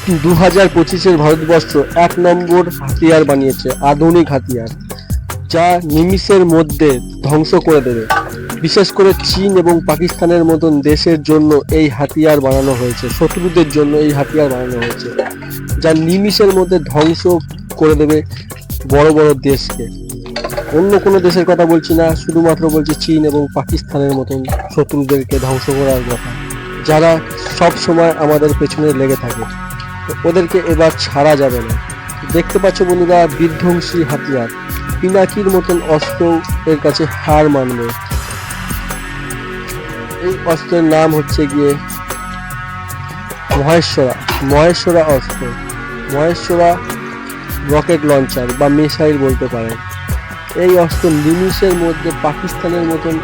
2025-এর ভারতবর্ষ 1 নম্বর হাতিয়ার বানিয়েছে, আধুনিক হাতিয়ার, যা নিমিষের মধ্যে ধ্বংস করে দেবে। বিশেষ করে চীন এবং পাকিস্তানের মতন দেশের জন্য এই হাতিয়ার বানানো হয়েছে, শত্রুদের জন্য এই হাতিয়ার বানানো হয়েছে, যা নিমিষের মধ্যে ধ্বংস করে দেবে বড় বড় দেশকে। অন্য কোনো দেশের কথা বলছি না, শুধুমাত্র বলছি চীন এবং পাকিস্তানের মতন শত্রুদেরকে ধ্বংস করার কথা, যারা সব সময় আমাদের পেছনে লেগে থাকে। তো ওদেরকে এবার ছাড়া যাবে না। দেখতে পাচ্ছ বন্ধুরা, বিধ্বংসী হাতিয়ার, পিনাকির মতন অস্ত্র এর কাছে হার মানবে। এই অস্ত্রের নাম হচ্ছে গিয়ে মহেশ্বরা অস্ত্র, মহেশ্বরা রকেট লঞ্চার বা মিসাইল বলতে পারেন। এই অস্ত্র নিমিষের মধ্যে পাকিস্তানের মতন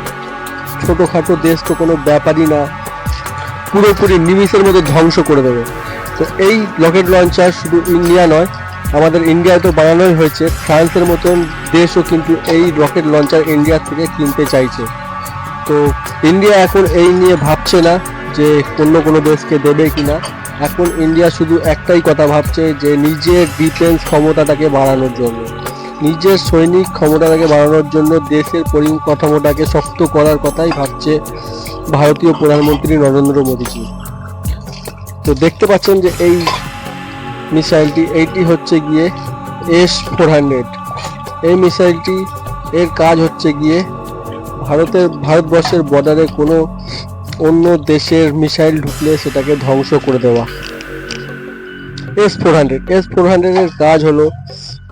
ছোটোখাটো দেশ তো কোনো ব্যাপারই না, পুরোপুরি নিমিষের মধ্যে ধ্বংস করে দেবে। তো এই রকেট লঞ্চার শুধু ইন্ডিয়া নয়, আমাদের ইন্ডিয়ায় তো বানানোই হয়েছে, ফ্রান্সের মতন দেশও কিন্তু এই রকেট লঞ্চার ইন্ডিয়া থেকে কিনতে চাইছে। তো ইন্ডিয়া এখন এই নিয়ে ভাবছে না যে অন্য কোনো দেশকে দেবে কিনা। এখন ইন্ডিয়া শুধু একটাই কথা ভাবছে যে নিজের ডিফেন্স ক্ষমতাটাকে বাড়ানোর জন্য, নিজের সৈনিক ক্ষমতাটাকে বাড়ানোর জন্য, দেশের পরিকাঠামোটাকে শক্ত করার কথাই ভাবছে ভারতীয় প্রধানমন্ত্রী নরেন্দ্র মোদীজি। তো দেখতে পাচ্ছেন যে এই মিসাইলটি, এইটি হচ্ছে গিয়ে S-400। এই মিসাইলটি এর কাজ হচ্ছে গিয়ে ভারতবর্ষের বর্ডারে কোনো অন্য দেশের মিসাইল ঢুকলে সেটাকে ধ্বংস করে দেওয়া। S-400 এর কাজ হলো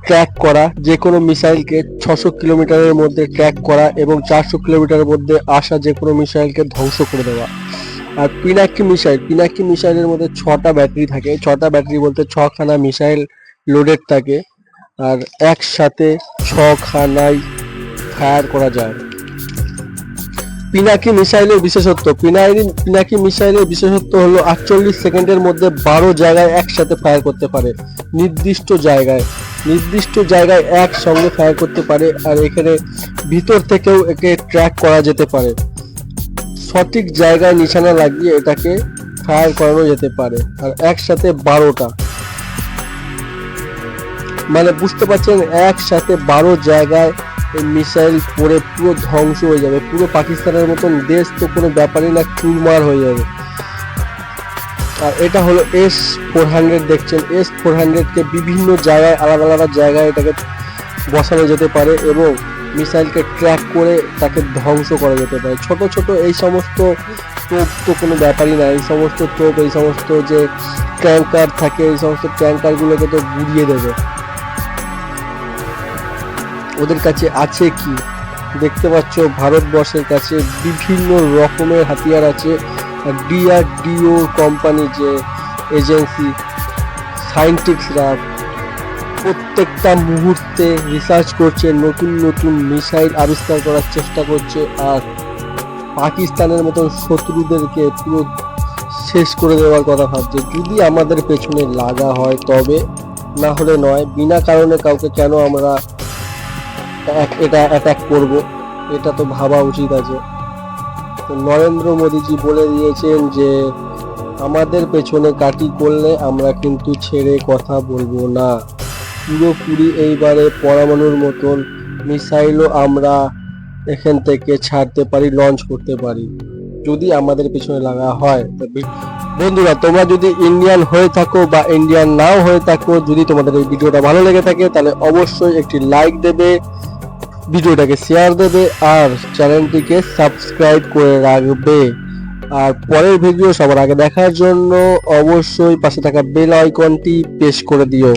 ট্র্যাক করা, যে কোনো মিসাইলকে 600 কিলোমিটারের মধ্যে ট্র্যাক করা এবং 400 কিলোমিটারের মধ্যে আসা যে কোনো মিসাইলকে ধ্বংস করে দেওয়া। আর পিনাকি মিসাইলের মধ্যে 6টা ব্যাটারি থাকে, 6টা ব্যাটারি বলতে 6খানা মিসাইল লোডেড থাকে, আর একসাথে 6খানায় ফায়ার করা যায়। পিনাকি মিসাইলের বিশেষত্ব হলো 48 সেকেন্ডের মধ্যে 12 জায়গায় একসাথে ফায়ার করতে পারে, নির্দিষ্ট জায়গায় একসঙ্গে ফায়ার করতে পারে। আর এখানে ভিতর থেকেও একে ট্র্যাক করা যেতে পারে, সঠিক জায়গায় নিশানা লাগিয়ে এটাকে ফায়ার করানো যেতে পারে। আর একসাথে 12টা, মানে বুঝতে পারছেন, একসাথে 12 জায়গায় এই মিসাইল পড়ে পুরো ধ্বংস হয়ে যাবে। পুরো পাকিস্তানের মতন দেশ তো কোনো ব্যাপারই না, চুরমার হয়ে যাবে। আর এটা হলো S-400। দেখছেন, S-400-কে বিভিন্ন জায়গায়, আলাদা জায়গায় এটাকে বসানো যেতে পারে এবং মিসাইলকে ট্র্যাক করে তাকে ধ্বংস করা যেতে পারে। ছোট এই সমস্ত তোপ তো কোনো ব্যাপারই না, এই সমস্ত তোপ, এই সমস্ত যে ট্যাঙ্কার থাকে, এই সমস্ত ট্যাঙ্কারগুলোকে তো গুড়িয়ে দেবে। ওদের কাছে আছে কি দেখতে পাচ্ছ, ভারতবর্ষের কাছে বিভিন্ন রকমের হাতিয়ার আছে। DRDO কোম্পানি যে এজেন্সি, সায়েন্টিস্টরা প্রত্যেকটা মুহূর্তে রিসার্চ করছে, নতুন মিসাইল আবিষ্কার করার চেষ্টা করছে, আর পাকিস্তানের মতন শত্রুদেরকে পুরো শেষ করে দেওয়ার কথা ভাবছে। যদি আমাদের পেছনে লাগা হয় তবে, না হলে নয়। বিনা কারণে কাউকে কেন আমরা এটা অ্যাটাক করব, এটা তো ভাবা উচিত আছে। তো নরেন্দ্র মোদীজি বলে দিয়েছেন যে আমাদের পেছনে কাটি করলে আমরা কিন্তু ছেড়ে কথা বলবো না। পুরোপুরি এইবারে পরমাণুর মতন মিসাইলও আমরা এখান থেকে ছাড়তে পারি, লঞ্চ করতে পারি, যদি আমাদের পেছনে লাগা হয়। বন্ধুরা, তোমরা যদি ইন্ডিয়ান হয়ে থাকো বা ইন্ডিয়ান নাও হয়ে থাকো, যদি তোমাদের এই ভিডিওটা ভালো লেগে থাকে তাহলে অবশ্যই একটি লাইক দেবে, ভিডিওটাকে শেয়ার দেবে আর চ্যানেলটিকে সাবস্ক্রাইব করে রাখবে। আর পরের ভিডিও সবার আগে দেখার জন্য অবশ্যই পাশে থাকা বেল আইকনটি প্রেস করে দিও।